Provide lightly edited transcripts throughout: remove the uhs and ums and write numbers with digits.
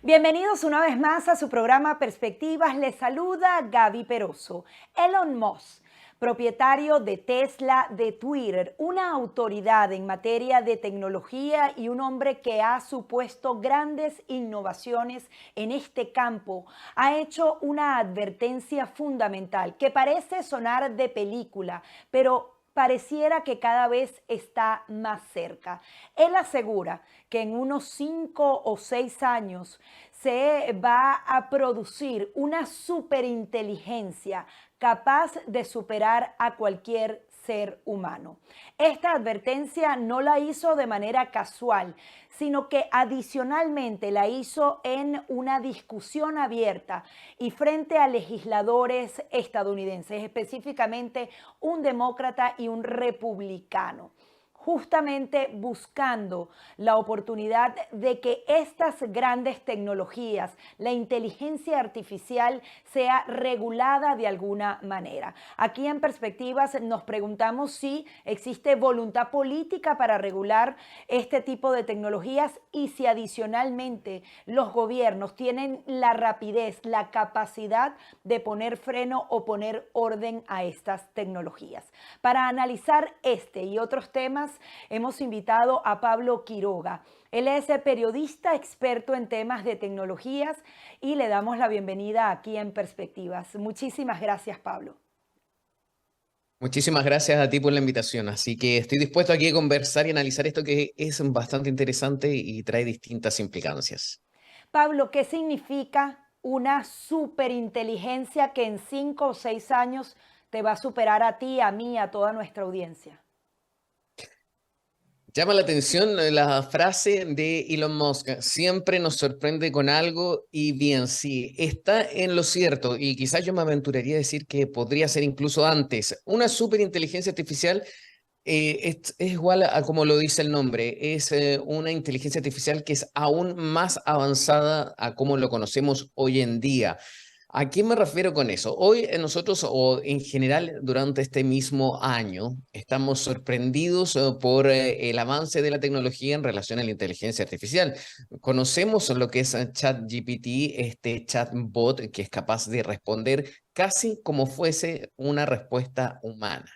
Bienvenidos una vez más a su programa Perspectivas. Les saluda Gaby Peroso. Elon Musk, propietario de Tesla, de Twitter, una autoridad en materia de tecnología y un hombre que ha supuesto grandes innovaciones en este campo, ha hecho una advertencia fundamental que parece sonar de película, pero pareciera que cada vez está más cerca. Él asegura que en unos 5 o 6 años se va a producir una superinteligencia capaz de superar a cualquier ser humano. Esta advertencia no la hizo de manera casual, sino que adicionalmente la hizo en una discusión abierta y frente a legisladores estadounidenses, específicamente un demócrata y un republicano, justamente buscando la oportunidad de que estas grandes tecnologías, la inteligencia artificial, sea regulada de alguna manera. Aquí en Perspectivas nos preguntamos si existe voluntad política para regular este tipo de tecnologías y si adicionalmente los gobiernos tienen la rapidez, la capacidad de poner freno o poner orden a estas tecnologías. Para analizar este y otros temas, hemos invitado a Pablo Quiroga. Él es periodista experto en temas de tecnologías y le damos la bienvenida aquí en Perspectivas. Muchísimas gracias, Pablo. Muchísimas gracias a ti por la invitación. Así que estoy dispuesto aquí a conversar y analizar esto que es bastante interesante y trae distintas implicancias. Pablo, ¿qué significa una superinteligencia que en 5 o 6 años te va a superar a ti, a mí, a toda nuestra audiencia? Llama la atención la frase de Elon Musk, siempre nos sorprende con algo y bien, sí, está en lo cierto y quizás yo me aventuraría a decir que podría ser incluso antes. Una superinteligencia artificial es igual a como lo dice el nombre, es una inteligencia artificial que es aún más avanzada a como lo conocemos hoy en día. ¿A qué me refiero con eso? Hoy nosotros, o en general durante este mismo año, estamos sorprendidos por el avance de la tecnología en relación a la inteligencia artificial. Conocemos lo que es ChatGPT, este chatbot que es capaz de responder casi como fuese una respuesta humana.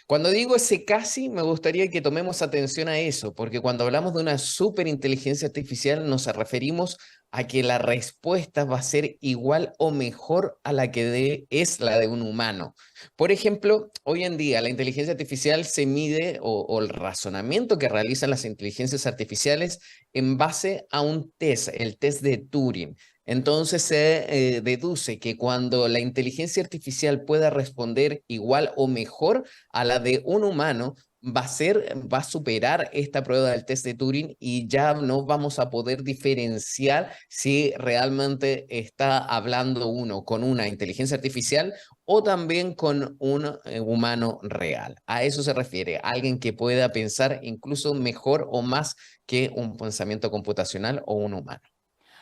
Cuando digo ese casi, me gustaría que tomemos atención a eso, porque cuando hablamos de una superinteligencia artificial nos referimos a que la respuesta va a ser igual o mejor a la que es la de un humano. Por ejemplo, hoy en día la inteligencia artificial se mide o el razonamiento que realizan las inteligencias artificiales en base a un test, el test de Turing. Entonces se deduce que cuando la inteligencia artificial pueda responder igual o mejor a la de un humano, va a superar esta prueba del test de Turing y ya no vamos a poder diferenciar si realmente está hablando uno con una inteligencia artificial o también con un humano real. A eso se refiere, alguien que pueda pensar incluso mejor o más que un pensamiento computacional o un humano.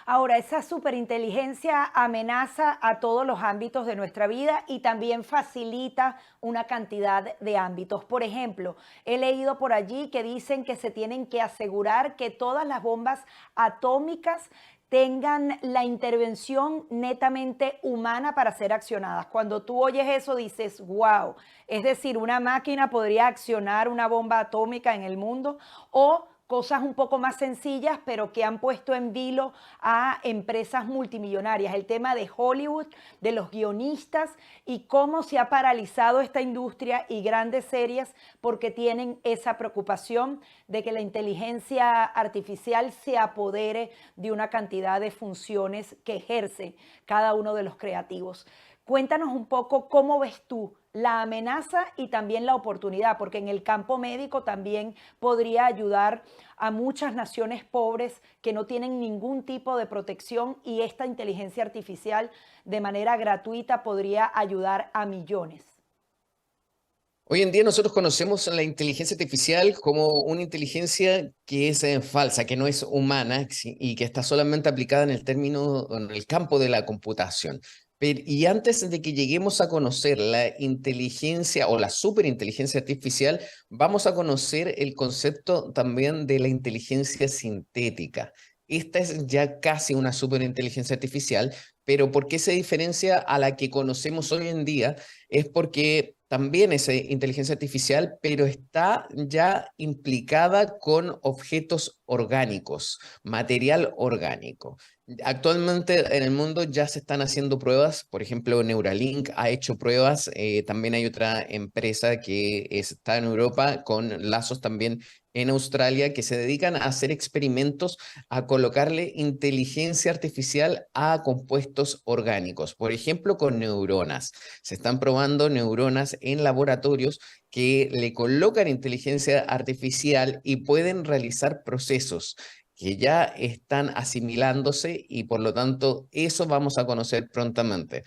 Ahora, esa superinteligencia amenaza a todos los ámbitos de nuestra vida y también facilita una cantidad de ámbitos. Por ejemplo, he leído por allí que dicen que se tienen que asegurar que todas las bombas atómicas tengan la intervención netamente humana para ser accionadas. Cuando tú oyes eso dices, wow, es decir, una máquina podría accionar una bomba atómica en el mundo o cosas un poco más sencillas, pero que han puesto en vilo a empresas multimillonarias. El tema de Hollywood, de los guionistas y cómo se ha paralizado esta industria y grandes series porque tienen esa preocupación de que la inteligencia artificial se apodere de una cantidad de funciones que ejerce cada uno de los creativos. Cuéntanos un poco cómo ves tú la amenaza y también la oportunidad, porque en el campo médico también podría ayudar a muchas naciones pobres que no tienen ningún tipo de protección y esta inteligencia artificial de manera gratuita podría ayudar a millones. Hoy en día nosotros conocemos la inteligencia artificial como una inteligencia que es falsa, que no es humana y que está solamente aplicada en el término, en el campo de la computación. Y antes de que lleguemos a conocer la inteligencia o la superinteligencia artificial, vamos a conocer el concepto también de la inteligencia sintética. esta es ya casi una superinteligencia artificial, pero ¿por qué se diferencia a la que conocemos hoy en día? Es porque también es inteligencia artificial, pero está ya implicada con objetos orgánicos, material orgánico. Actualmente en el mundo ya se están haciendo pruebas, por ejemplo, Neuralink ha hecho pruebas, también hay otra empresa que está en Europa con lazos también en Australia que se dedican a hacer experimentos a colocarle inteligencia artificial a compuestos orgánicos, por ejemplo, con neuronas. Se están probando neuronas en laboratorios que le colocan inteligencia artificial y pueden realizar procesos que ya están asimilándose y por lo tanto eso vamos a conocer prontamente.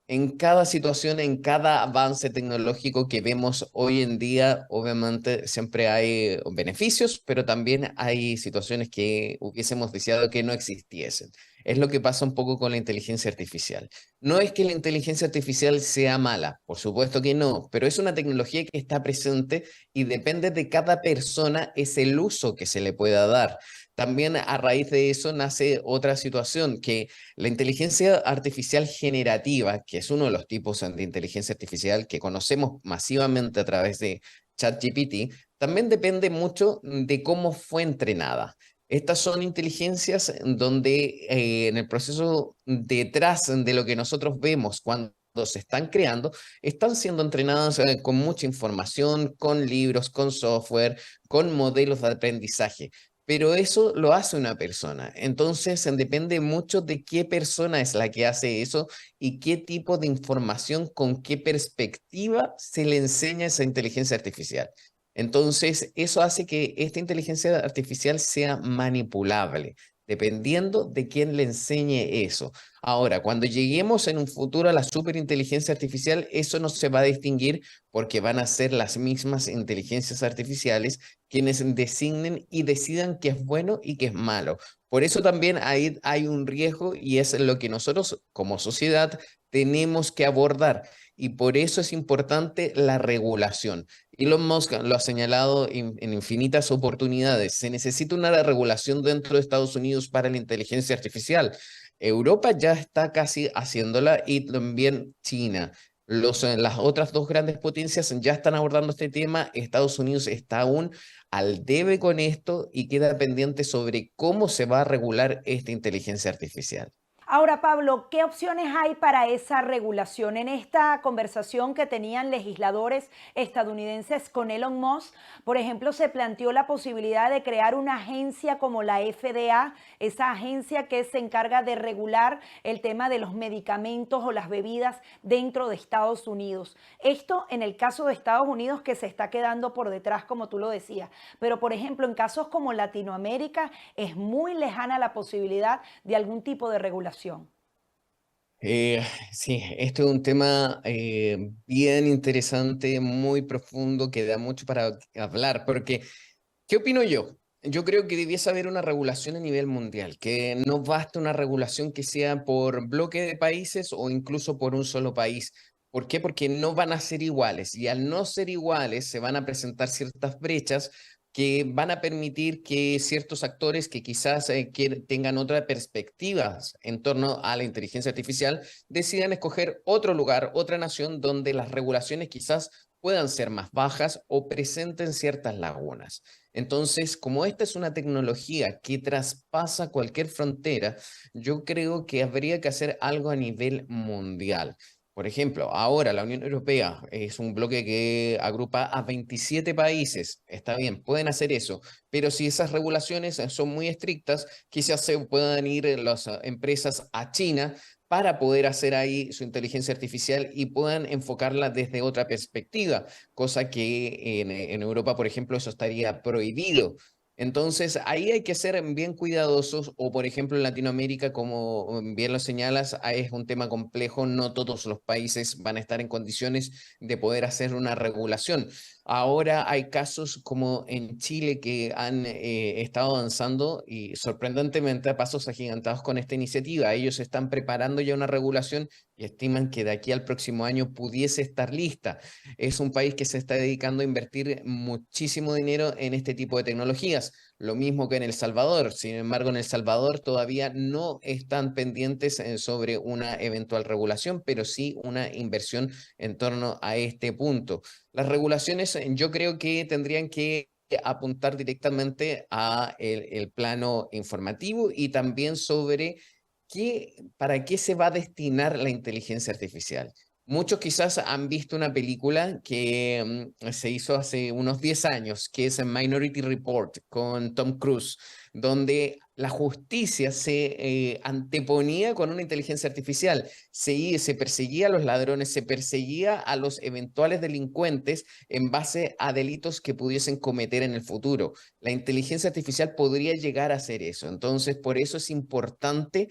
En cada situación, en cada avance tecnológico que vemos hoy en día, obviamente siempre hay beneficios, pero también hay situaciones que hubiésemos deseado que no existiesen. Es lo que pasa un poco con la inteligencia artificial. No es que la inteligencia artificial sea mala, por supuesto que no, pero es una tecnología que está presente y depende de cada persona es el uso que se le pueda dar. También a raíz de eso nace otra situación, que la inteligencia artificial generativa, que es uno de los tipos de inteligencia artificial que conocemos masivamente a través de ChatGPT, también depende mucho de cómo fue entrenada. Estas son inteligencias donde en el proceso detrás de lo que nosotros vemos cuando se están creando, están siendo entrenadas con mucha información, con libros, con software, con modelos de aprendizaje, pero eso lo hace una persona. Entonces, depende mucho de qué persona es la que hace eso y qué tipo de información, con qué perspectiva se le enseña esa inteligencia artificial. Entonces, eso hace que esta inteligencia artificial sea manipulable, dependiendo de quién le enseñe eso. Ahora, cuando lleguemos en un futuro a la superinteligencia artificial, eso no se va a distinguir porque van a ser las mismas inteligencias artificiales quienes designen y decidan qué es bueno y qué es malo. Por eso también hay un riesgo y es lo que nosotros como sociedad tenemos que abordar. Y por eso es importante la regulación. Elon Musk lo ha señalado en infinitas oportunidades. Se necesita una regulación dentro de Estados Unidos para la inteligencia artificial. Europa ya está casi haciéndola y también China. Las otras dos grandes potencias ya están abordando este tema. Estados Unidos está aún al debe con esto y queda pendiente sobre cómo se va a regular esta inteligencia artificial. Ahora, Pablo, ¿qué opciones hay para esa regulación? En esta conversación que tenían legisladores estadounidenses con Elon Musk, por ejemplo, se planteó la posibilidad de crear una agencia como la FDA, esa agencia que se encarga de regular el tema de los medicamentos o las bebidas dentro de Estados Unidos. Esto en el caso de Estados Unidos, que se está quedando por detrás, como tú lo decías. Pero, por ejemplo, en casos como Latinoamérica, es muy lejana la posibilidad de algún tipo de regulación. Eh, sí, esto es un tema bien interesante, muy profundo, que da mucho para hablar, porque ¿qué opino yo? Yo creo que debiese haber una regulación a nivel mundial, que no basta una regulación que sea por bloque de países o incluso por un solo país. ¿Por qué? Porque no van a ser iguales y al no ser iguales se van a presentar ciertas brechas que van a permitir que ciertos actores que quizás tengan otra perspectiva en torno a la inteligencia artificial decidan escoger otro lugar, otra nación donde las regulaciones quizás puedan ser más bajas o presenten ciertas lagunas. Entonces, como esta es una tecnología que traspasa cualquier frontera, yo creo que habría que hacer algo a nivel mundial. Por ejemplo, ahora la Unión Europea es un bloque que agrupa a 27 países. Está bien, pueden hacer eso, pero si esas regulaciones son muy estrictas, quizás se puedan ir las empresas a China para poder hacer ahí su inteligencia artificial y puedan enfocarla desde otra perspectiva, cosa que en Europa, por ejemplo, eso estaría prohibido. Entonces, ahí hay que ser bien cuidadosos, o por ejemplo en Latinoamérica, como bien lo señalas, es un tema complejo, no todos los países van a estar en condiciones de poder hacer una regulación. Ahora hay casos como en Chile que han estado avanzando y sorprendentemente a pasos agigantados con esta iniciativa. Ellos están preparando ya una regulación y estiman que de aquí al próximo año pudiese estar lista. Es un país que se está dedicando a invertir muchísimo dinero en este tipo de tecnologías. Honduras, lo mismo que en El Salvador. Sin embargo, en El Salvador todavía no están pendientes sobre una eventual regulación, pero sí una inversión en torno a este punto. Las regulaciones yo creo que tendrían que apuntar directamente a el plano informativo y también sobre para qué se va a destinar la inteligencia artificial. Muchos quizás han visto una película que se hizo hace unos 10 años, que es Minority Report con Tom Cruise, donde la justicia se anteponía con una inteligencia artificial. Se perseguía a los ladrones, se perseguía a los eventuales delincuentes en base a delitos que pudiesen cometer en el futuro. La inteligencia artificial podría llegar a hacer eso. Entonces, por eso es importante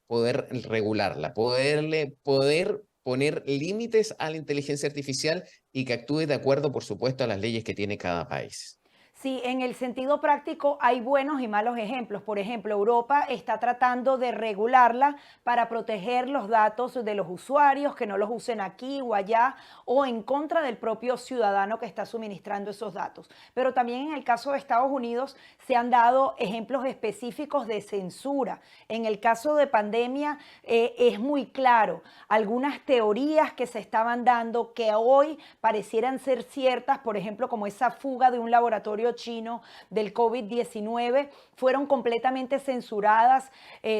poder regularla, poder poner límites a la inteligencia artificial y que actúe de acuerdo, por supuesto, a las leyes que tiene cada país. Sí, en el sentido práctico hay buenos y malos ejemplos. Por ejemplo, Europa está tratando de regularla para proteger los datos de los usuarios, que no los usen aquí o allá, o en contra del propio ciudadano que está suministrando esos datos. Pero también en el caso de Estados Unidos se han dado ejemplos específicos de censura. En el caso de pandemia es muy claro. Algunas teorías que se estaban dando que hoy parecieran ser ciertas, por ejemplo, como esa fuga de un laboratorio chino del COVID-19, fueron completamente censuradas,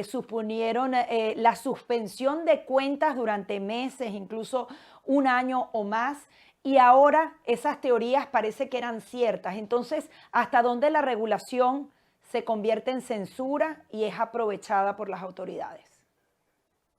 suponieron la suspensión de cuentas durante meses, incluso un año o más, y ahora esas teorías parece que eran ciertas. Entonces, ¿hasta dónde la regulación se convierte en censura y es aprovechada por las autoridades?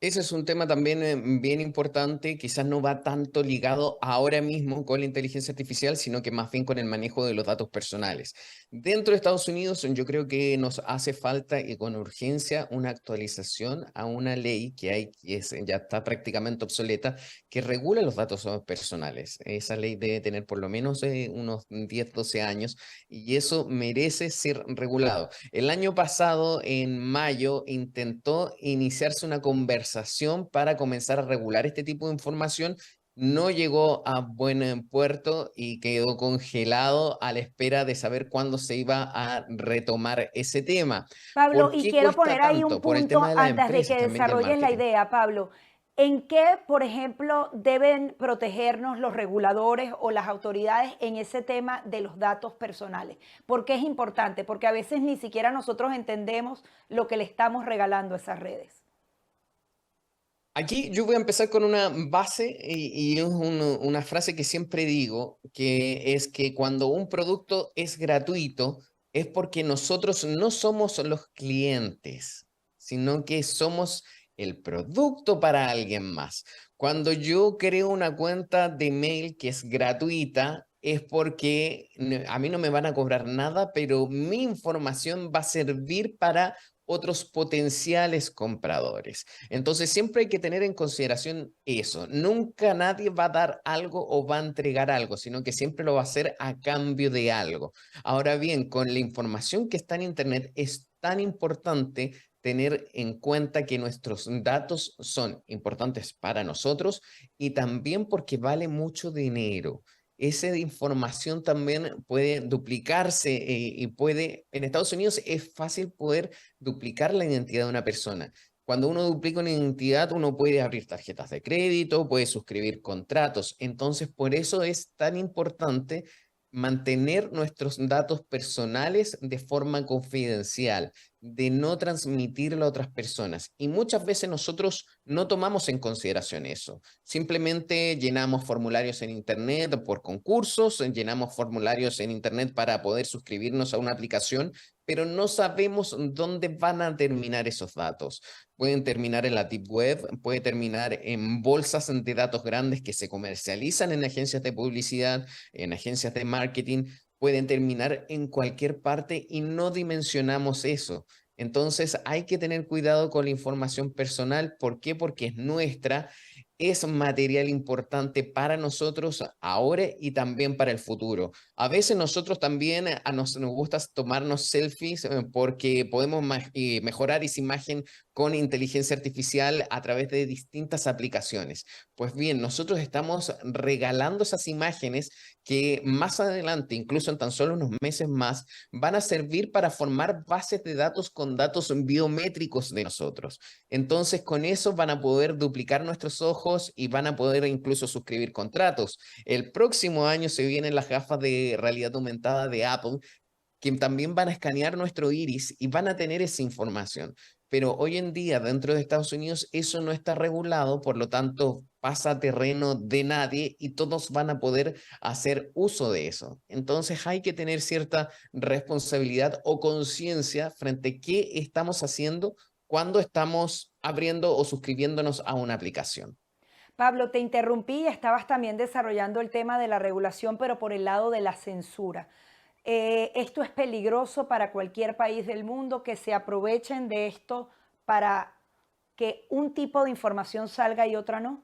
Ese es un tema también bien importante, quizás no va tanto ligado ahora mismo con la inteligencia artificial, sino que más bien con el manejo de los datos personales. Dentro de Estados Unidos, yo creo que nos hace falta y con urgencia una actualización a una ley que hay, ya está prácticamente obsoleta, que regula los datos personales. Esa ley debe tener por lo menos unos 10, 12 años y eso merece ser regulado. El año pasado, en mayo, intentó iniciarse una conversación para comenzar a regular este tipo de información. No llegó a buen puerto y quedó congelado a la espera de saber cuándo se iba a retomar ese tema. Pablo, ¿Por y qué quiero cuesta poner ahí un tanto? Por el tema punto de las antes de empresas que también y el desarrolles la marketing. idea, Pablo. ¿En qué, por ejemplo, deben protegernos los reguladores o las autoridades en ese tema de los datos personales? ¿Por qué es importante? Porque a veces ni siquiera nosotros entendemos lo que le estamos regalando a esas redes. Aquí yo voy a empezar con una base y es una frase que siempre digo, que es que cuando un producto es gratuito es porque nosotros no somos los clientes, sino que somos el producto para alguien más. Cuando yo creo una cuenta de mail que es gratuita, es porque a mí no me van a cobrar nada, pero mi información va a servir para otros potenciales compradores. Entonces siempre hay que tener en consideración eso. Nunca nadie va a dar algo o va a entregar algo, sino que siempre lo va a hacer a cambio de algo. Ahora bien, con la información que está en Internet es tan importante tener en cuenta que nuestros datos son importantes para nosotros y también porque vale mucho dinero. Esa información también puede duplicarse y puede, en Estados Unidos es fácil poder duplicar la identidad de una persona. Cuando uno duplica una identidad, uno puede abrir tarjetas de crédito, puede suscribir contratos. Entonces, por eso es tan importante mantener nuestros datos personales de forma confidencial, de no transmitirlo a otras personas. Y muchas veces nosotros no tomamos en consideración eso. Simplemente llenamos formularios en Internet por concursos, llenamos formularios en Internet para poder suscribirnos a una aplicación, pero no sabemos dónde van a terminar esos datos. Pueden terminar en la deep web, puede terminar en bolsas de datos grandes que se comercializan en agencias de publicidad, en agencias de marketing, pueden terminar en cualquier parte y no dimensionamos eso. Entonces hay que tener cuidado con la información personal. ¿Por qué? Porque es nuestra, es material importante para nosotros ahora y también para el futuro. A veces nosotros también nos gusta tomarnos selfies porque podemos mejorar esa imagen con inteligencia artificial a través de distintas aplicaciones. Pues bien, nosotros estamos regalando esas imágenes que más adelante, incluso en tan solo unos meses más, van a servir para formar bases de datos con datos biométricos de nosotros. Entonces, con eso van a poder duplicar nuestros ojos y van a poder incluso suscribir contratos. El próximo año se vienen las gafas de realidad aumentada de Apple, que también van a escanear nuestro iris y van a tener esa información. Pero hoy en día, dentro de Estados Unidos, eso no está regulado, por lo tanto, pasa a terreno de nadie y todos van a poder hacer uso de eso. Entonces, hay que tener cierta responsabilidad o conciencia frente a qué estamos haciendo cuando estamos abriendo o suscribiéndonos a una aplicación. Pablo, te interrumpí, estabas también desarrollando el tema de la regulación, pero por el lado de la censura. Esto es peligroso para cualquier país del mundo que se aprovechen de esto para que un tipo de información salga y otra no.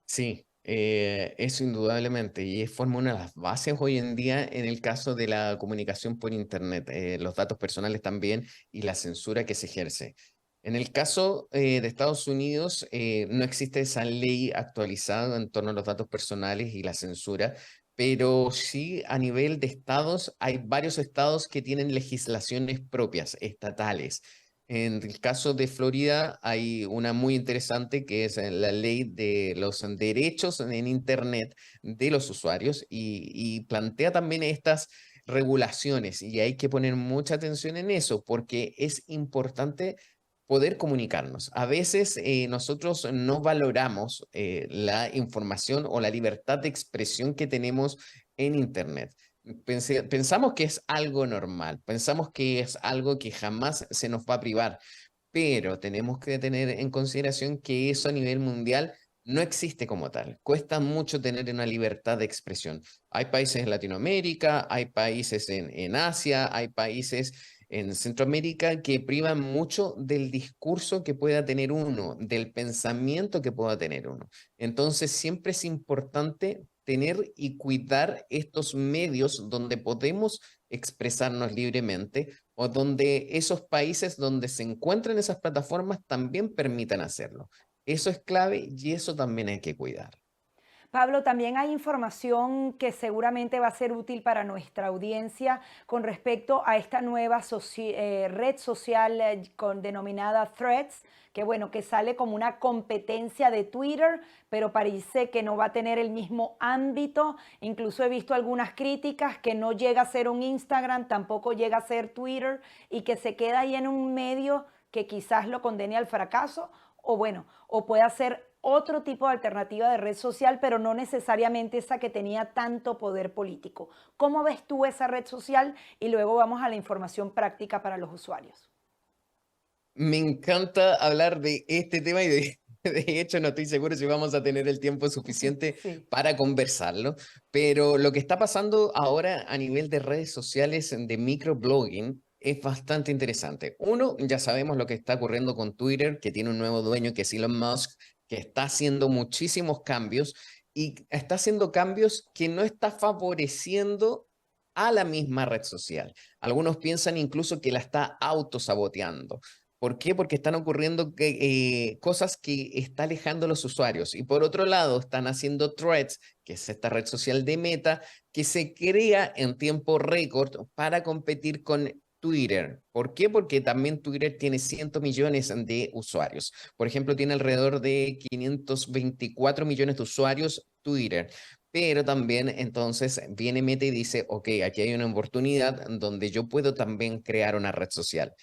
Sí, eso indudablemente, y forma una de las bases hoy en día en el caso de la comunicación por Internet, los datos personales también y la censura que se ejerce. En el caso de Estados Unidos, no existe esa ley actualizada en torno a los datos personales y la censura, pero sí a nivel de estados, hay varios estados que tienen legislaciones propias, estatales. En el caso de Florida hay una muy interesante que es la ley de los derechos en Internet de los usuarios y plantea también estas regulaciones y hay que poner mucha atención en eso porque es importante poder comunicarnos. A veces nosotros no valoramos la información o la libertad de expresión que tenemos en Internet. Pensamos que es algo normal, pensamos que es algo que jamás se nos va a privar, pero tenemos que tener en consideración que eso a nivel mundial no existe como tal. Cuesta mucho tener una libertad de expresión. Hay países en Latinoamérica, hay países en Asia, hay países en Centroamérica que privan mucho del discurso que pueda tener uno, del pensamiento que pueda tener uno. Entonces, siempre es importante tener y cuidar estos medios donde podemos expresarnos libremente o donde esos países donde se encuentran esas plataformas también permitan hacerlo. Eso es clave y eso también hay que cuidar. Pablo, también hay información que seguramente va a ser útil para nuestra audiencia con respecto a esta nueva red social denominada Threads, que bueno, que sale como una competencia de Twitter, pero parece que no va a tener el mismo ámbito. Incluso he visto algunas críticas que no llega a ser un Instagram, tampoco llega a ser Twitter y que se queda ahí en un medio que quizás lo condene al fracaso o bueno, o puede ser otro tipo de alternativa de red social, pero no necesariamente esa que tenía tanto poder político. ¿Cómo ves tú esa red social? Y luego vamos a la información práctica para los usuarios. Me encanta hablar de este tema y de hecho no estoy seguro si vamos a tener el tiempo suficiente Sí. para conversarlo, pero lo que está pasando ahora a nivel de redes sociales de microblogging es bastante interesante. Uno, ya sabemos lo que está ocurriendo con Twitter, que tiene un nuevo dueño que es Elon Musk, que está haciendo muchísimos cambios y está haciendo cambios que no está favoreciendo a la misma red social. Algunos piensan incluso que la está autosaboteando. ¿Por qué? Porque están ocurriendo cosas que está alejando a los usuarios. Y por otro lado, están haciendo Threads, que es esta red social de Meta, que se crea en tiempo récord para competir con Twitter. ¿Por qué? Porque también Twitter tiene 100 millones de usuarios. Por ejemplo, tiene alrededor de 524 millones de usuarios Twitter. Pero también entonces viene Meta y dice, ok, aquí hay una oportunidad donde yo puedo también crear una red social.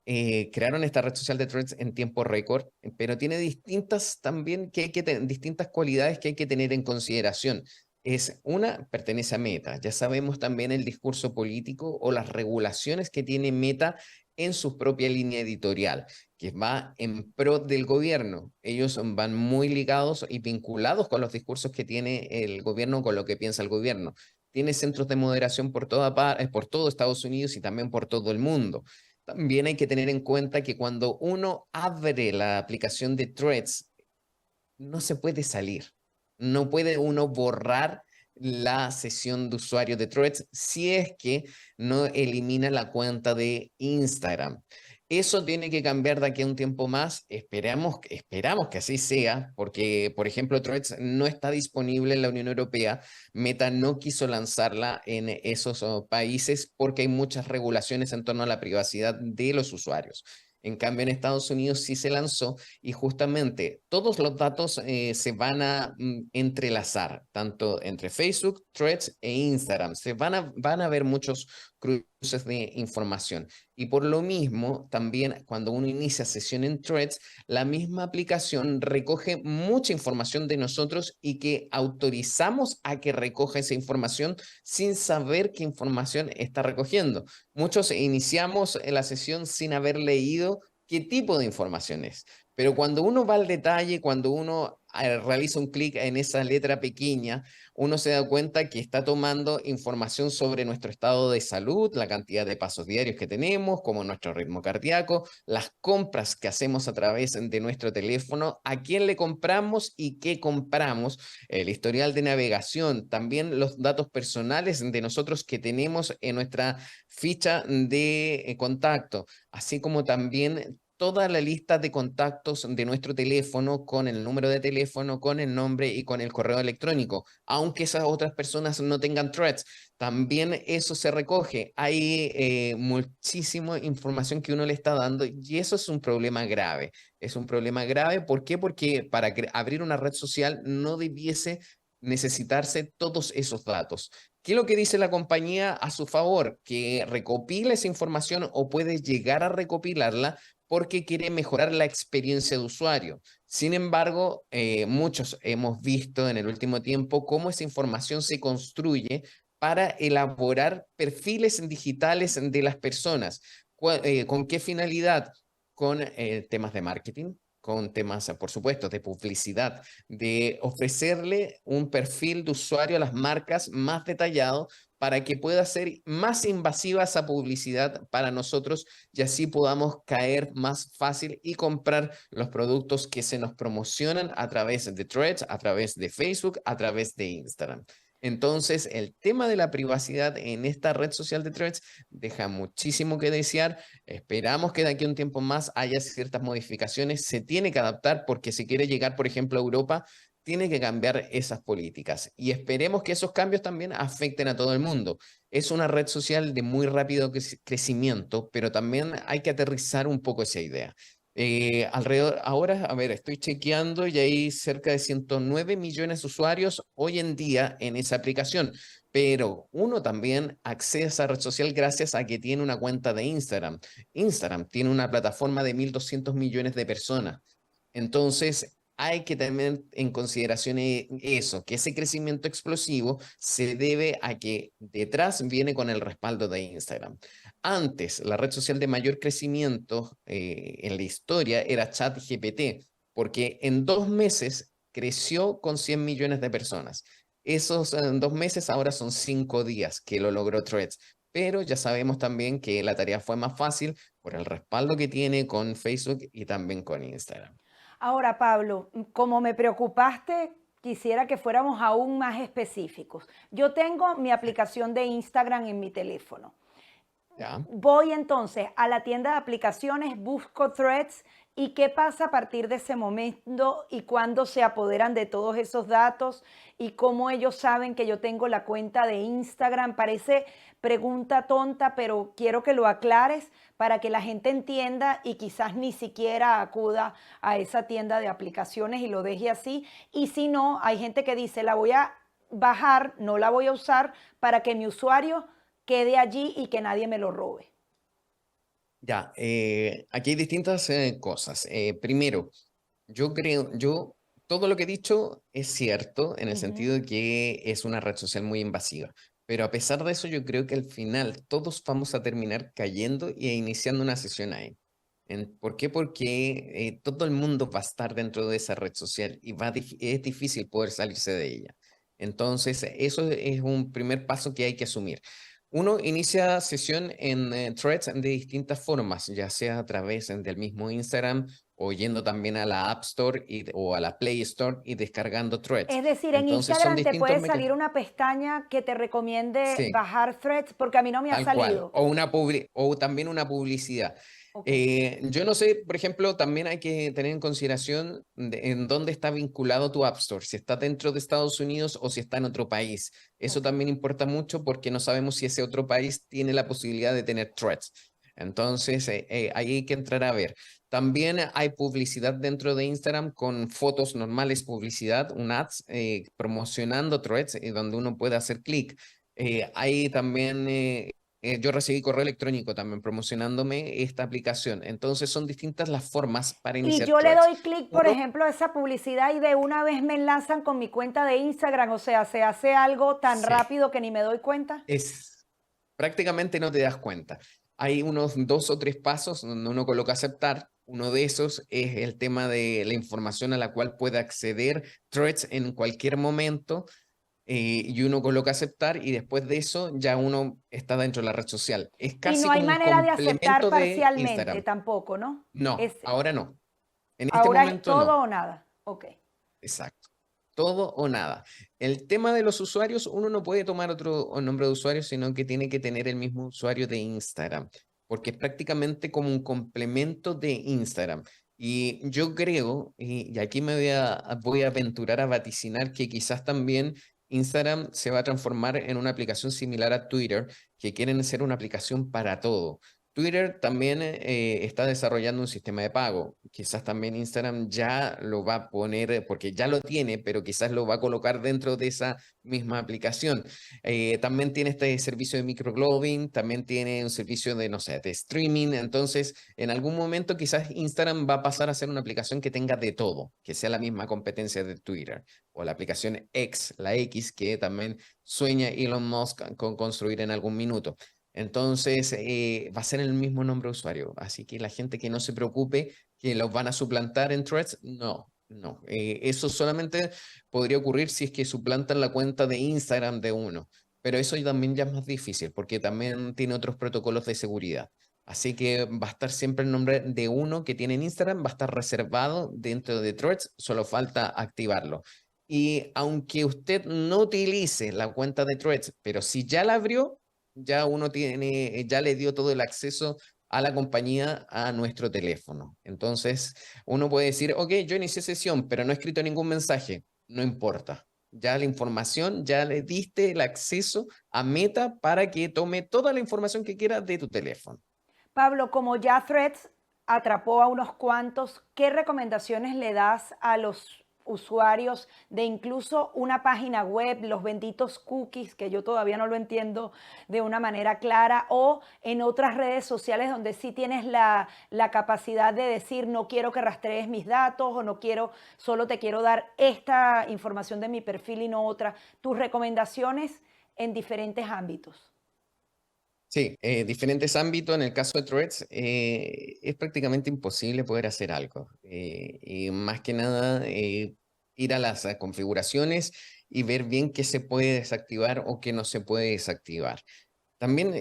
Crearon esta red social de Threads en tiempo récord, pero tiene distintas también distintas cualidades que hay que tener en consideración. Es una, pertenece a Meta. Ya sabemos también el discurso político o las regulaciones que tiene Meta en su propia línea editorial, que va en pro del gobierno. Ellos van muy ligados y vinculados con los discursos que tiene el gobierno, con lo que piensa el gobierno. Tiene centros de moderación por todo Estados Unidos y también por todo el mundo. También hay que tener en cuenta que cuando uno abre la aplicación de Threads, no se puede salir. No puede uno borrar la sesión de usuario de Threads si es que no elimina la cuenta de Instagram. Eso tiene que cambiar de aquí a un tiempo más. Esperamos que así sea, porque, por ejemplo, Threads no está disponible en la Unión Europea. Meta no quiso lanzarla en esos países porque hay muchas regulaciones en torno a la privacidad de los usuarios. En cambio, en Estados Unidos sí se lanzó y justamente todos los datos se van a entrelazar, tanto entre Facebook, Threads e Instagram. Van a haber muchos cruces de información. Y por lo mismo, también cuando uno inicia sesión en Threads, la misma aplicación recoge mucha información de nosotros y que autorizamos a que recoja esa información sin saber qué información está recogiendo. Muchos iniciamos la sesión sin haber leído qué tipo de información es. Pero cuando uno va al detalle, cuando uno realiza un clic en esa letra pequeña, uno se da cuenta que está tomando información sobre nuestro estado de salud, la cantidad de pasos diarios que tenemos, como nuestro ritmo cardíaco, las compras que hacemos a través de nuestro teléfono, a quién le compramos y qué compramos, el historial de navegación, también los datos personales de nosotros que tenemos en nuestra ficha de contacto, así como también toda la lista de contactos de nuestro teléfono con el número de teléfono, con el nombre y con el correo electrónico. Aunque esas otras personas no tengan threads, también eso se recoge. Hay muchísima información que uno le está dando y eso es un problema grave. Es un problema grave, ¿por qué? Porque para abrir una red social no debiese necesitarse todos esos datos. ¿Qué es lo que dice la compañía a su favor? Que recopila esa información o puede llegar a recopilarla porque quiere mejorar la experiencia de usuario. Sin embargo, muchos hemos visto en el último tiempo cómo esa información se construye para elaborar perfiles digitales de las personas. ¿Con qué finalidad? Con temas de marketing, con temas, por supuesto, de publicidad, de ofrecerle un perfil de usuario a las marcas más detallado para que pueda ser más invasiva esa publicidad para nosotros y así podamos caer más fácil y comprar los productos que se nos promocionan a través de Threads, a través de Facebook, a través de Instagram. Entonces, el tema de la privacidad en esta red social de Threads deja muchísimo que desear. Esperamos que de aquí a un tiempo más haya ciertas modificaciones. Se tiene que adaptar porque si quiere llegar, por ejemplo, a Europa, tiene que cambiar esas políticas y esperemos que esos cambios también afecten a todo el mundo. Es una red social de muy rápido crecimiento, pero también hay que aterrizar un poco esa idea. Alrededor, ahora, a ver, estoy chequeando y hay cerca de 109 millones de usuarios hoy en día en esa aplicación, pero uno también accede a esa red social gracias a que tiene una cuenta de Instagram. Instagram tiene una plataforma de 1.200 millones de personas. Entonces, hay que tener en consideración eso, que ese crecimiento explosivo se debe a que detrás viene con el respaldo de Instagram. Antes, la red social de mayor crecimiento en la historia era ChatGPT, porque en 2 meses creció con 100 millones de personas. Esos 2 meses ahora son 5 días que lo logró Threads, pero ya sabemos también que la tarea fue más fácil por el respaldo que tiene con Facebook y también con Instagram. Ahora, Pablo, como me preocupaste, quisiera que fuéramos aún más específicos. Yo tengo mi aplicación de Instagram en mi teléfono. ¿Ya? Voy entonces a la tienda de aplicaciones, busco Threads y qué pasa a partir de ese momento y cuándo se apoderan de todos esos datos y cómo ellos saben que yo tengo la cuenta de Instagram. Parece pregunta tonta, pero quiero que lo aclares para que la gente entienda y quizás ni siquiera acuda a esa tienda de aplicaciones y lo deje así. Y si no, hay gente que dice, la voy a bajar, no la voy a usar para que mi usuario quede allí y que nadie me lo robe. Ya, aquí hay distintas cosas. Primero, todo lo que he dicho es cierto en el Ujú. sentido de que es una red social muy invasiva, pero a pesar de eso yo creo que al final todos vamos a terminar cayendo e iniciando una sesión ahí. ¿Por qué? Porque todo el mundo va a estar dentro de esa red social y es difícil poder salirse de ella. Entonces, eso es un primer paso que hay que asumir. Uno inicia sesión en Threads de distintas formas, ya sea a través del mismo Instagram o yendo también a la App Store o a la Play Store y descargando Threads. Es decir, en Entonces son Instagram te distintos puede salir mecanismos. una pestaña que te recomiende Sí, bajar threads porque a mí no me ha tal cual. salido. O, o también una publicidad. Ok. Yo no sé, por ejemplo, también hay que tener en consideración en dónde está vinculado tu App Store, si está dentro de Estados Unidos o si está en otro país. Eso Ok. también importa mucho porque no sabemos si ese otro país tiene la posibilidad de tener threads. Entonces, ahí hay que entrar a ver. También hay publicidad dentro de Instagram con fotos normales, publicidad, un ads promocionando threads donde uno puede hacer clic. Hay también yo recibí correo electrónico también promocionándome esta aplicación. Entonces son distintas las formas para Y iniciar yo le threads. doy clic, por Uno, ejemplo, a esa publicidad y de una vez me enlazan con mi cuenta de Instagram. O sea, se hace algo tan sí, rápido que ni me doy cuenta. es prácticamente no te das cuenta. Hay unos 2 o 3 pasos donde uno coloca aceptar. Uno de esos es el tema de la información a la cual puede acceder threads en cualquier momento. Y uno coloca aceptar y después de eso ya uno está dentro de la red social. Es Y no casi hay como un manera de aceptar complemento de parcialmente Instagram. tampoco, ¿no? No, Es, ahora no. En este ahora es momento todo no. o nada. Ok. Exacto. Todo o nada. El tema de los usuarios, uno no puede tomar otro nombre de usuario, sino que tiene que tener el mismo usuario de Instagram, porque es prácticamente como un complemento de Instagram. Y yo creo, y aquí voy a aventurar a vaticinar que quizás también Instagram se va a transformar en una aplicación similar a Twitter, que quieren ser una aplicación para todo. Twitter también está desarrollando un sistema de pago. Quizás también Instagram ya lo va a poner, porque ya lo tiene, pero quizás lo va a colocar dentro de esa misma aplicación. También tiene este servicio de microblogging, también tiene un servicio de, no sé, de streaming. Entonces, en algún momento quizás Instagram va a pasar a ser una aplicación que tenga de todo, que sea la misma competencia de Twitter o la aplicación X, la X, que también sueña Elon Musk con construir en algún minuto. Entonces, va a ser el mismo nombre de usuario. Así que la gente que no se preocupe que los van a suplantar en threads, no, no. Eso solamente podría ocurrir si es que suplantan la cuenta de Instagram de uno. Pero eso también ya es más difícil porque también tiene otros protocolos de seguridad. Así que va a estar siempre el nombre de uno que tiene en Instagram, va a estar reservado dentro de threads, solo falta activarlo. Y aunque usted no utilice la cuenta de threads, pero si ya la abrió, ya uno tiene, ya le dio todo el acceso a la compañía a nuestro teléfono. Entonces, uno puede decir, ok, yo inicié sesión, pero no he escrito ningún mensaje. No importa. Ya la información, ya le diste el acceso a Meta para que tome toda la información que quiera de tu teléfono. Pablo, como ya Threads atrapó a unos cuantos, ¿qué recomendaciones le das a los usuarios de incluso una página web, los benditos cookies, que yo todavía no lo entiendo de una manera clara, o en otras redes sociales donde sí tienes la capacidad de decir no quiero que rastrees mis datos o no quiero, solo te quiero dar esta información de mi perfil y no otra? Tus recomendaciones en diferentes ámbitos. Sí, diferentes ámbitos. En el caso de Threads, es prácticamente imposible poder hacer algo. Y más que nada, ir a las configuraciones y ver bien qué se puede desactivar o qué no se puede desactivar. También,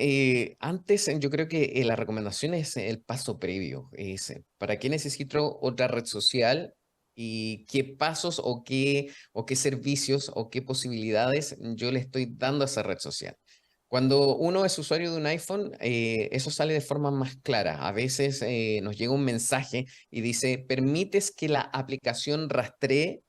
antes yo creo que la recomendación es el paso previo. Es, ¿para qué necesito otra red social? ¿Y qué pasos o qué servicios o qué posibilidades yo le estoy dando a esa red social? Cuando uno es usuario de un iPhone, eso sale de forma más clara. A veces nos llega un mensaje y dice, ¿permites que la aplicación rastree?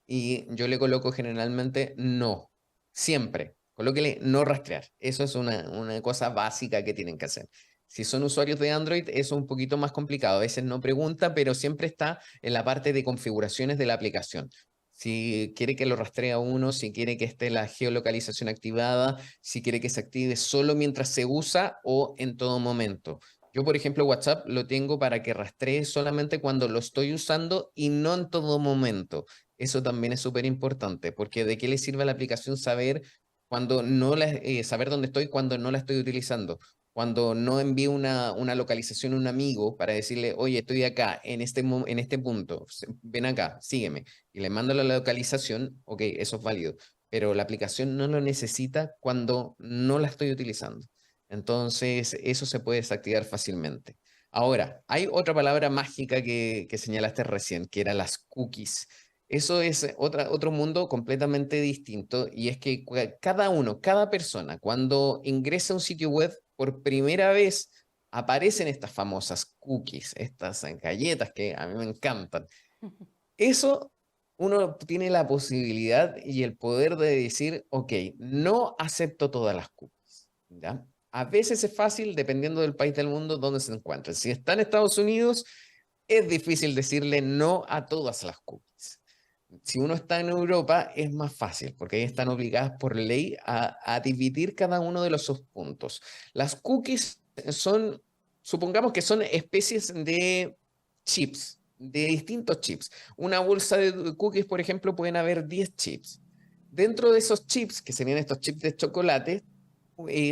Y yo le coloco generalmente no, siempre. Colóquele no rastrear. Eso es una cosa básica que tienen que hacer. Si son usuarios de Android, eso es un poquito más complicado. A veces no pregunta, pero siempre está en la parte de configuraciones de la aplicación. Si quiere que lo rastree a uno, si quiere que esté la geolocalización activada, si quiere que se active solo mientras se usa o en todo momento. Yo, por ejemplo, WhatsApp lo tengo para que rastree solamente cuando lo estoy usando y no en todo momento. Eso también es súper importante, porque ¿de qué le sirve a la aplicación saber cuando no saber dónde estoy cuando no la estoy utilizando? Cuando no envío una localización a un amigo para decirle, oye, estoy acá, en este punto, ven acá, sígueme, y le mando la localización, ok, eso es válido, pero la aplicación no lo necesita cuando no la estoy utilizando. Entonces, eso se puede desactivar fácilmente. Ahora, hay otra palabra mágica que señalaste recién, que era las cookies. Eso es otro mundo completamente distinto y es que cada uno, cada persona, cuando ingresa a un sitio web por primera vez, aparecen estas famosas cookies, estas galletas que a mí me encantan. Eso uno tiene la posibilidad y el poder de decir, ok, no acepto todas las cookies, ¿ya? A veces es fácil dependiendo del país del mundo donde se encuentren. Si está en Estados Unidos, es difícil decirle no a todas las cookies. Si uno está en Europa, es más fácil, porque ahí están obligadas por ley a dividir cada uno de los subpuntos. Las cookies son, supongamos que son especies de chips, de distintos chips. Una bolsa de cookies, por ejemplo, pueden haber 10 chips. Dentro de esos chips, que serían estos chips de chocolate,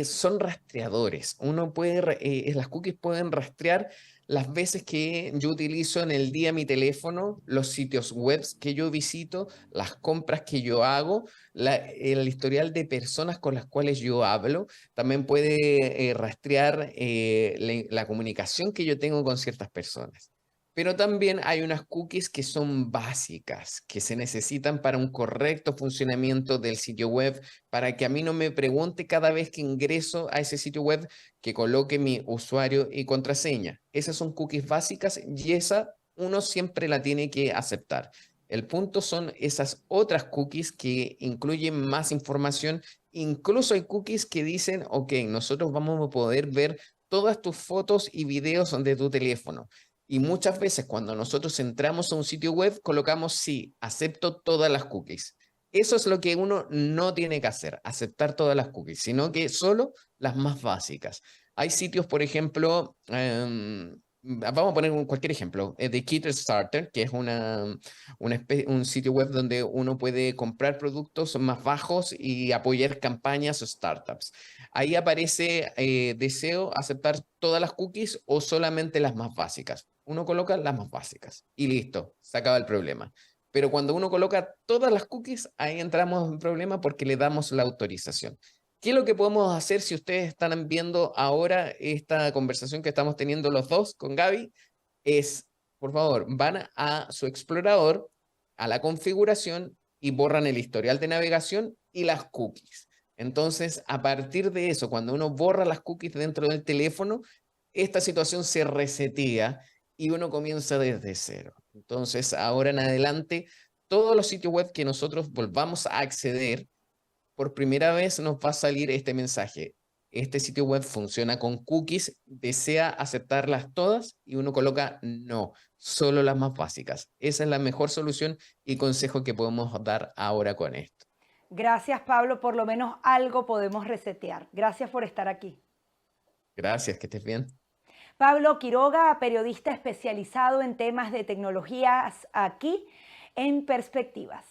son rastreadores. Las cookies pueden rastrear las veces que yo utilizo en el día mi teléfono, los sitios web que yo visito, las compras que yo hago, el historial de personas con las cuales yo hablo. También puede rastrear la comunicación que yo tengo con ciertas personas. Pero también hay unas cookies que son básicas, que se necesitan para un correcto funcionamiento del sitio web, para que a mí no me pregunte cada vez que ingreso a ese sitio web que coloque mi usuario y contraseña. Esas son cookies básicas y esa uno siempre la tiene que aceptar. El punto son esas otras cookies que incluyen más información. Incluso hay cookies que dicen, ok, nosotros vamos a poder ver todas tus fotos y videos de tu teléfono. Y muchas veces cuando nosotros entramos a un sitio web, colocamos sí, acepto todas las cookies. Eso es lo que uno no tiene que hacer, aceptar todas las cookies, sino que solo las más básicas. Hay sitios, por ejemplo, vamos a poner cualquier ejemplo, de Kickstarter, que es un sitio web donde uno puede comprar productos más bajos y apoyar campañas o startups. Ahí aparece, deseo aceptar todas las cookies o solamente las más básicas. Uno coloca las más básicas y listo, se acaba el problema. Pero cuando uno coloca todas las cookies, ahí entramos en problema porque le damos la autorización. ¿Qué es lo que podemos hacer si ustedes están viendo ahora esta conversación que estamos teniendo los dos con Gaby? Es, por favor, van a su explorador, a la configuración y borran el historial de navegación y las cookies. Entonces, a partir de eso, cuando uno borra las cookies dentro del teléfono, esta situación se resetea y uno comienza desde cero. Entonces, ahora en adelante, todos los sitios web que nosotros volvamos a acceder, por primera vez nos va a salir este mensaje. Este sitio web funciona con cookies, desea aceptarlas todas y uno coloca no, solo las más básicas. Esa es la mejor solución y consejo que podemos dar ahora con esto. Gracias, Pablo. Por lo menos algo podemos resetear. Gracias por estar aquí. Gracias, que estés bien. Pablo Quiroga, periodista especializado en temas de tecnologías aquí en Perspectivas.